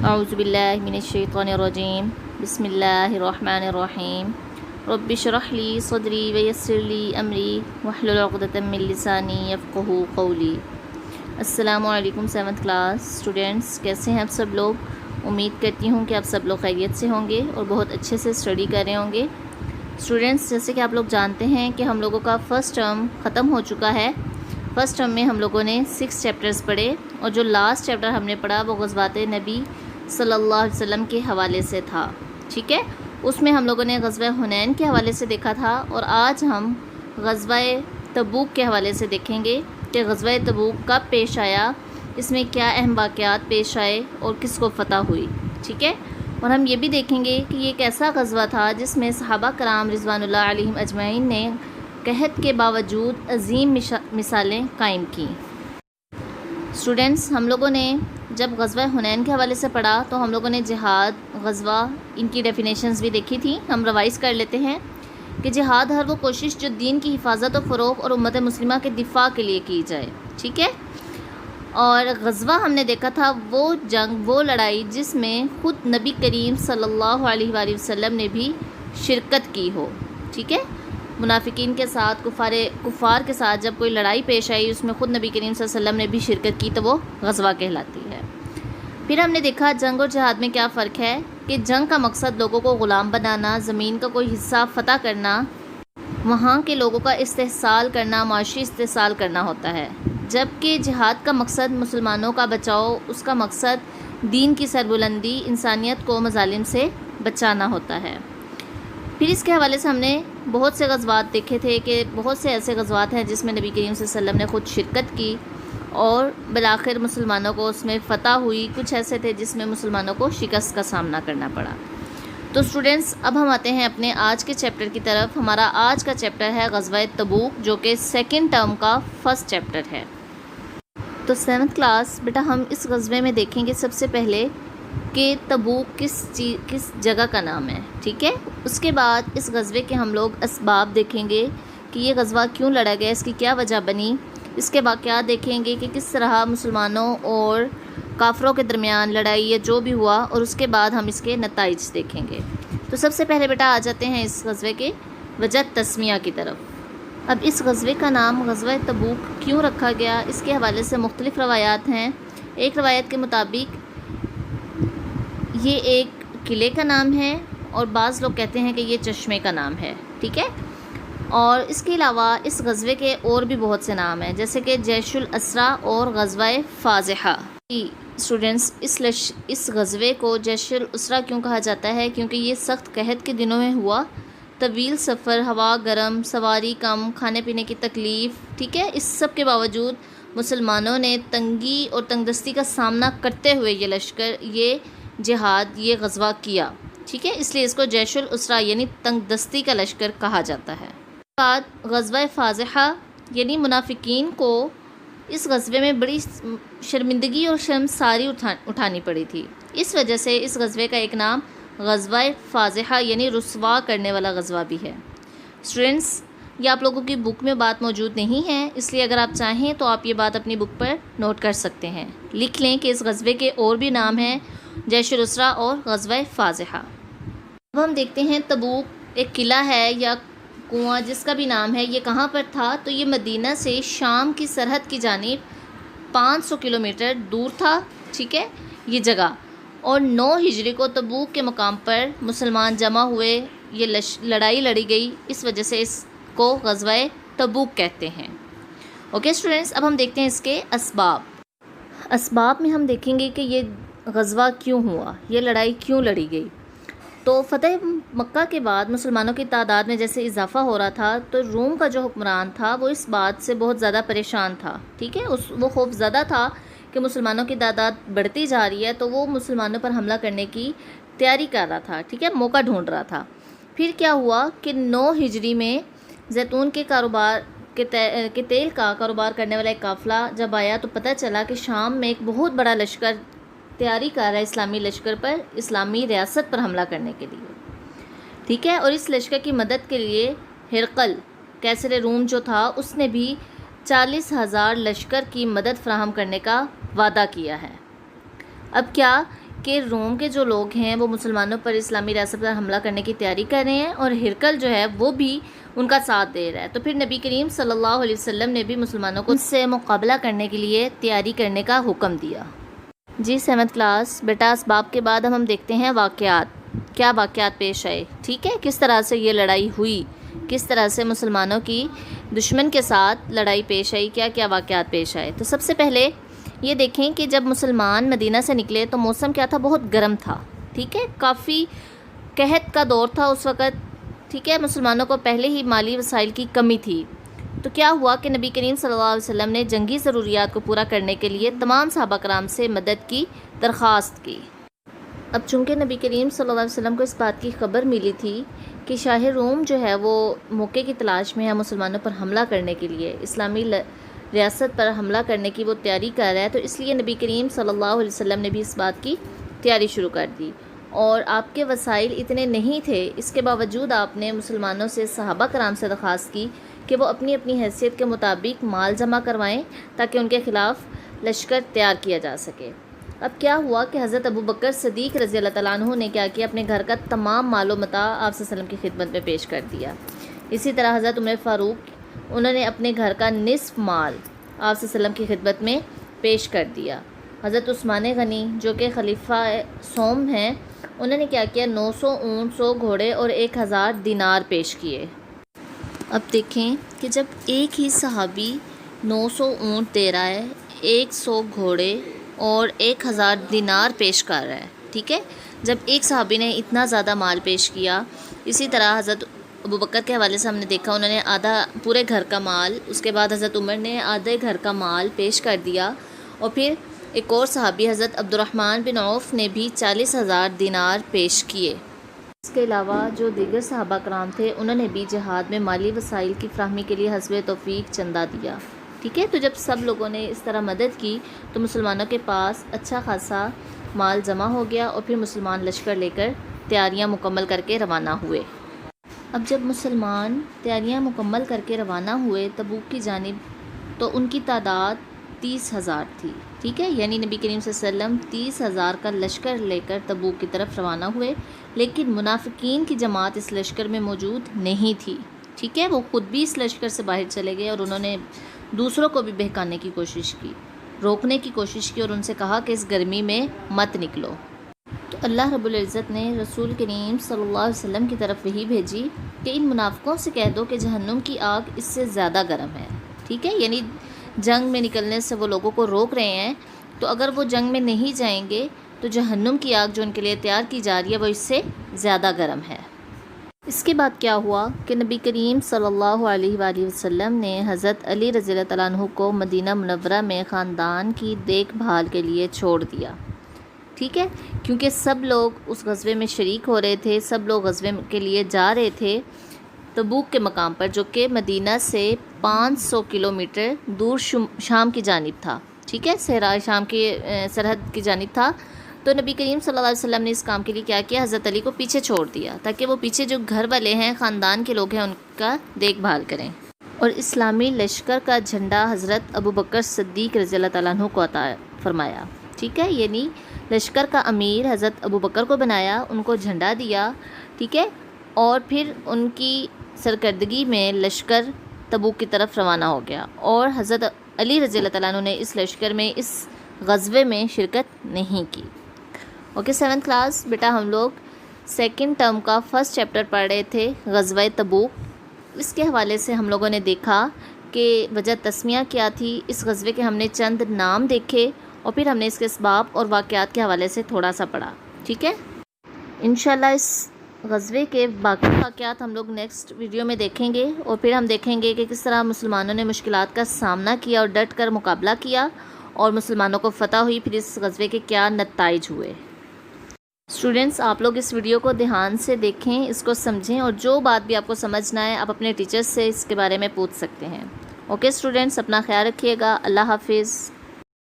اعوذ باللہ من الشیطان الرجیم بسم اللہ الرحمن الرحیم رب اشرح لی صدری ویسر لی امری واحلل عقدۃ من لسانی یفقہوا قولی۔ السلام علیکم 7th کلاس اسٹوڈینٹس، کیسے ہیں آپ سب لوگ؟ امید کرتی ہوں کہ آپ سب لوگ خیریت سے ہوں گے اور بہت اچھے سے اسٹڈی کر رہے ہوں گے۔ اسٹوڈینٹس، جیسے کہ آپ لوگ جانتے ہیں کہ ہم لوگوں کا فرسٹ ٹرم ختم ہو چکا ہے۔ فرسٹ ٹرم میں ہم لوگوں نے 6 چیپٹرز پڑھے اور جو لاسٹ چیپٹر ہم نے پڑھا وہ غزوات نبی صلی اللہ علیہ وسلم کے حوالے سے تھا، ٹھیک ہے۔ اس میں ہم لوگوں نے غزوہ حنین کے حوالے سے دیکھا تھا، اور آج ہم غزوہ تبوک کے حوالے سے دیکھیں گے کہ غزوہ تبوک کب پیش آیا، اس میں کیا اہم واقعات پیش آئے اور کس کو فتح ہوئی، ٹھیک ہے۔ اور ہم یہ بھی دیکھیں گے کہ یہ ایک ایسا غزوہ تھا جس میں صحابہ کرام رضوان اللہ علیہم اجمعین نے قحط کے باوجود عظیم مثالیں قائم کیں۔ اسٹوڈینٹس، ہم لوگوں نے جب غزوہ حنین کے حوالے سے پڑھا تو ہم لوگوں نے جہاد، غزوہ، ان کی ڈیفینیشنز بھی دیکھی تھی۔ ہم ریوائز کر لیتے ہیں کہ جہاد ہر وہ کوشش جو دین کی حفاظت و فروغ اور امت مسلمہ کے دفاع کے لیے کی جائے، ٹھیک ہے۔ اور غزوہ ہم نے دیکھا تھا وہ جنگ، وہ لڑائی جس میں خود نبی کریم صلی اللہ علیہ وآلہ وسلم نے بھی شرکت کی ہو، ٹھیک ہے۔ منافقین کے ساتھ، کفار کے ساتھ جب کوئی لڑائی پیش آئی اس میں خود نبی کریم صلی اللہ علیہ وسلم نے بھی شرکت کی تو وہ غزوہ کہلاتی ہے۔ پھر ہم نے دیکھا جنگ اور جہاد میں کیا فرق ہے، کہ جنگ کا مقصد لوگوں کو غلام بنانا، زمین کا کوئی حصہ فتح کرنا، وہاں کے لوگوں کا استحصال کرنا، معاشی استحصال کرنا ہوتا ہے، جبکہ جہاد کا مقصد مسلمانوں کا بچاؤ، اس کا مقصد دین کی سربلندی، انسانیت کو مظالم سے بچانا ہوتا ہے۔ پھر اس کے حوالے سے ہم نے بہت سے غزوات دیکھے تھے کہ بہت سے ایسے غزوات ہیں جس میں نبی کریم صلی اللہ علیہ وسلم نے خود شرکت کی اور بالآخر مسلمانوں کو اس میں فتح ہوئی، کچھ ایسے تھے جس میں مسلمانوں کو شکست کا سامنا کرنا پڑا۔ تو اسٹوڈینٹس، اب ہم آتے ہیں اپنے آج کے چیپٹر کی طرف۔ ہمارا آج کا چیپٹر ہے غزوہ تبوک، جو کہ 2nd ٹرم کا فرسٹ چیپٹر ہے۔ تو 7th کلاس بیٹا، ہم اس غزوے میں دیکھیں گے سب سے پہلے کہ تبوک کس جگہ کا نام ہے، ٹھیک ہے۔ اس کے بعد اس غزوے کے ہم لوگ اسباب دیکھیں گے کہ یہ غزوہ کیوں لڑا گیا، اس کی کیا وجہ بنی۔ اس کے واقعات دیکھیں گے کہ کس طرح مسلمانوں اور کافروں کے درمیان لڑائی یا جو بھی ہوا، اور اس کے بعد ہم اس کے نتائج دیکھیں گے۔ تو سب سے پہلے بیٹا آ جاتے ہیں اس غزوے کے وجہ تسمیہ کی طرف۔ اب اس غزوے کا نام غزوہ تبوک کیوں رکھا گیا، اس کے حوالے سے مختلف روایات ہیں۔ ایک روایت کے مطابق یہ ایک قلعے کا نام ہے، اور بعض لوگ کہتے ہیں کہ یہ چشمے کا نام ہے، ٹھیک ہے۔ اور اس کے علاوہ اس غزوے کے اور بھی بہت سے نام ہیں، جیسے کہ جیش الاسرا اور غزوہ فازحہ۔ اسٹوڈنٹس، اس غزوے کو جیش الاسرا کیوں کہا جاتا ہے؟ کیونکہ یہ سخت قحط کے دنوں میں ہوا، طویل سفر، ہوا گرم، سواری کم، کھانے پینے کی تکلیف، ٹھیک ہے۔ اس سب کے باوجود مسلمانوں نے تنگی اور تنگ دستی کا سامنا کرتے ہوئے یہ لشکر، یہ جہاد، یہ غزوہ کیا، ٹھیک ہے۔ اس لیے اس کو جیش الاسرا یعنی تنگ دستی کا لشکر کہا جاتا ہے۔ بعد غزوہ فازحہ یعنی منافقین کو اس غزوے میں بڑی شرمندگی اور شرمساری اٹھانی پڑی تھی، اس وجہ سے اس غزوے کا ایک نام غزوہ فازحہ یعنی رسوا کرنے والا غزوہ بھی ہے۔ اسٹوڈنٹس، یہ آپ لوگوں کی بک میں بات موجود نہیں ہے، اس لیے اگر آپ چاہیں تو آپ یہ بات اپنی بک پر نوٹ کر سکتے ہیں، لکھ لیں کہ اس غزوے کے اور بھی نام ہیں، جیش الاسرا اور غزوہ فازحہ۔ اب ہم دیکھتے ہیں تبوک ایک قلعہ ہے یا کنواں جس کا بھی نام ہے، یہ کہاں پر تھا؟ تو یہ مدینہ سے شام کی سرحد کی جانب 500 کلومیٹر دور تھا، ٹھیک ہے یہ جگہ۔ اور 9 ہجری کو تبوک کے مقام پر مسلمان جمع ہوئے، یہ لڑائی لڑی گئی، اس وجہ سے اس کو غزوہ تبوک کہتے ہیں۔ اوکے اسٹوڈنٹس، اب ہم دیکھتے ہیں اس کے اسباب میں ہم دیکھیں گے کہ یہ غزوہ کیوں ہوا، یہ لڑائی کیوں لڑی گئی۔ تو فتح مکہ کے بعد مسلمانوں کی تعداد میں جیسے اضافہ ہو رہا تھا، تو روم کا جو حکمران تھا وہ اس بات سے بہت زیادہ پریشان تھا، ٹھیک ہے۔ وہ خوف زدہ تھا کہ مسلمانوں کی تعداد بڑھتی جا رہی ہے، تو وہ مسلمانوں پر حملہ کرنے کی تیاری کر رہا تھا، ٹھیک ہے، موقع ڈھونڈ رہا تھا۔ پھر کیا ہوا کہ 9 ہجری میں زیتون کے تیل کا کاروبار کرنے والا ایک قافلہ جب آیا تو پتہ چلا کہ شام میں ایک بہت بڑا لشکر تیاری کر رہا ہے اسلامی لشکر پر، اسلامی ریاست پر حملہ کرنے کے لیے، ٹھیک ہے۔ اور اس لشکر کی مدد کے لیے ہرقل قیصر روم جو تھا، اس نے بھی 40,000 لشکر کی مدد فراہم کرنے کا وعدہ کیا ہے۔ اب کیا کہ روم کے جو لوگ ہیں وہ مسلمانوں پر اسلامی ریاست پر حملہ کرنے کی تیاری کر رہے ہیں اور ہرقل جو ہے وہ بھی ان کا ساتھ دے رہا ہے۔ تو پھر نبی کریم صلی اللہ علیہ وسلم نے بھی مسلمانوں کو ان سے مقابلہ کرنے کے لیے تیاری کرنے کا حکم دیا۔ جی 7th کلاس بیٹا، اسباب کے بعد ہم دیکھتے ہیں واقعات، کیا واقعات پیش آئے، ٹھیک ہے، کس طرح سے یہ لڑائی ہوئی، کس طرح سے مسلمانوں کی دشمن کے ساتھ لڑائی پیش آئی، کیا کیا واقعات پیش آئے۔ تو سب سے پہلے یہ دیکھیں کہ جب مسلمان مدینہ سے نکلے تو موسم کیا تھا، بہت گرم تھا، ٹھیک ہے، کافی قحط کا دور تھا اس وقت، ٹھیک ہے، مسلمانوں کو پہلے ہی مالی وسائل کی کمی تھی۔ تو کیا ہوا کہ نبی کریم صلی اللہ علیہ وسلم نے جنگی ضروریات کو پورا کرنے کے لیے تمام صحابہ کرام سے مدد کی درخواست کی۔ اب چونکہ نبی کریم صلی اللہ علیہ وسلم کو اس بات کی خبر ملی تھی کہ شاہ روم جو ہے وہ موقع کی تلاش میں ہے مسلمانوں پر حملہ کرنے کے لیے، اسلامی ریاست پر حملہ کرنے کی وہ تیاری کر رہا ہے، تو اس لیے نبی کریم صلی اللہ علیہ وسلم نے بھی اس بات کی تیاری شروع کر دی، اور آپ کے وسائل اتنے نہیں تھے، اس کے باوجود آپ نے مسلمانوں سے، صحابہ کرام سے درخواست کی کہ وہ اپنی اپنی حیثیت کے مطابق مال جمع کروائیں تاکہ ان کے خلاف لشکر تیار کیا جا سکے۔ اب کیا ہوا کہ حضرت ابو بکر صدیق رضی اللہ تعالیٰ عنہ نے کیا کیا، اپنے گھر کا تمام مال و متاع آپ صلی اللہ علیہ وسلم کی خدمت میں پیش کر دیا۔ اسی طرح حضرت عمر فاروق، انہوں نے اپنے گھر کا نصف مال آپ صلی اللہ علیہ وسلم کی خدمت میں پیش کر دیا۔ حضرت عثمان غنی جو کہ خلیفہ سوم ہیں، انہوں نے کیا کیا، 900 اونٹ، 100 گھوڑے اور 1000 دینار پیش کیے۔ اب دیکھیں کہ جب ایک ہی صحابی 900 اونٹ دے رہا ہے، 100 گھوڑے اور 1000 دینار پیش کر رہا ہے، ٹھیک ہے، جب ایک صحابی نے اتنا زیادہ مال پیش کیا، اسی طرح حضرت ابو بکر کے حوالے سے ہم نے دیکھا انہوں نے آدھا پورے گھر کا مال، اس کے بعد حضرت عمر نے آدھے گھر کا مال پیش کر دیا، اور پھر ایک اور صحابی حضرت عبد الرحمن بن عوف نے بھی 40,000 دینار پیش کیے۔ اس کے علاوہ جو دیگر صحابہ کرام تھے انہوں نے بھی جہاد میں مالی وسائل کی فراہمی کے لیے حسب توفیق چندہ دیا، ٹھیک ہے۔ تو جب سب لوگوں نے اس طرح مدد کی تو مسلمانوں کے پاس اچھا خاصا مال جمع ہو گیا، اور پھر مسلمان لشکر لے کر تیاریاں مکمل کر کے روانہ ہوئے۔ اب جب مسلمان تیاریاں مکمل کر کے روانہ ہوئے تبوک کی جانب، تو ان کی تعداد 30,000 تھی، ٹھیک ہے، یعنی نبی کریم صلی اللہ علیہ وسلم 30,000 کا لشکر لے کر تبوک کی طرف روانہ ہوئے، لیکن منافقین کی جماعت اس لشکر میں موجود نہیں تھی، ٹھیک ہے، وہ خود بھی اس لشکر سے باہر چلے گئے اور انہوں نے دوسروں کو بھی بہکانے کی کوشش کی، روکنے کی کوشش کی، اور ان سے کہا کہ اس گرمی میں مت نکلو۔ تو اللہ رب العزت نے رسول کریم صلی اللہ علیہ وسلم کی طرف وحی بھیجی کہ ان منافقوں سے کہہ دو کہ جہنم کی آگ اس سے زیادہ گرم ہے، ٹھیک ہے، یعنی جنگ میں نکلنے سے وہ لوگوں کو روک رہے ہیں، تو اگر وہ جنگ میں نہیں جائیں گے تو جہنم کی آگ جو ان کے لیے تیار کی جا رہی ہے وہ اس سے زیادہ گرم ہے۔ اس کے بعد کیا ہوا کہ نبی کریم صلی اللہ علیہ وآلہ وسلم نے حضرت علی رضی اللہ تعالیٰ عنہ کو مدینہ منورہ میں خاندان کی دیکھ بھال کے لیے چھوڑ دیا، ٹھیک ہے، کیونکہ سب لوگ اس غزوے میں شریک ہو رہے تھے، سب لوگ غزوے کے لیے جا رہے تھے تبوک کے مقام پر، جو کہ مدینہ سے 500 کلومیٹر دور شام کی جانب تھا، ٹھیک ہے، صحرائے شام کی سرحد کی جانب تھا۔ تو نبی کریم صلی اللہ علیہ وسلم نے اس کام کے لیے کیا کیا، حضرت علی کو پیچھے چھوڑ دیا تاکہ وہ پیچھے جو گھر والے ہیں، خاندان کے لوگ ہیں، ان کا دیکھ بھال کریں، اور اسلامی لشکر کا جھنڈا حضرت ابو بکر صدیق رضی اللہ تعالیٰ عنہ کو عطا فرمایا، ٹھیک ہے، یعنی لشکر کا امیر حضرت ابو بکر کو بنایا، ان کو جھنڈا دیا، ٹھیک ہے، اور پھر ان کی سرکردگی میں لشکر تبوک کی طرف روانہ ہو گیا، اور حضرت علی رضی اللہ تعالیٰ عنہ نے اس لشکر میں، اس غزوے میں شرکت نہیں کی۔ اوکے 7th کلاس بیٹا، ہم لوگ 2nd ٹرم کا 1st چیپٹر پڑھ رہے تھے غزوہ تبوک۔ اس کے حوالے سے ہم لوگوں نے دیکھا کہ وجہ تسمیہ کیا تھی، اس غزوے کے ہم نے چند نام دیکھے، اور پھر ہم نے اس کے اسباب اور واقعات کے حوالے سے تھوڑا سا پڑھا، ٹھیک ہے۔ انشاءاللہ اس غزوے کے باقی واقعات ہم لوگ نیکسٹ ویڈیو میں دیکھیں گے، اور پھر ہم دیکھیں گے کہ کس طرح مسلمانوں نے مشکلات کا سامنا کیا اور ڈٹ کر مقابلہ کیا، اور مسلمانوں کو فتح ہوئی، پھر اس غزوے کے کیا نتائج ہوئے۔ اسٹوڈنٹس، آپ لوگ اس ویڈیو کو دھیان سے دیکھیں، اس کو سمجھیں، اور جو بات بھی آپ کو سمجھنا ہے آپ اپنے ٹیچر سے اس کے بارے میں پوچھ سکتے ہیں۔ اوکے اسٹوڈنٹس، اپنا خیال رکھیے گا، اللہ حافظ۔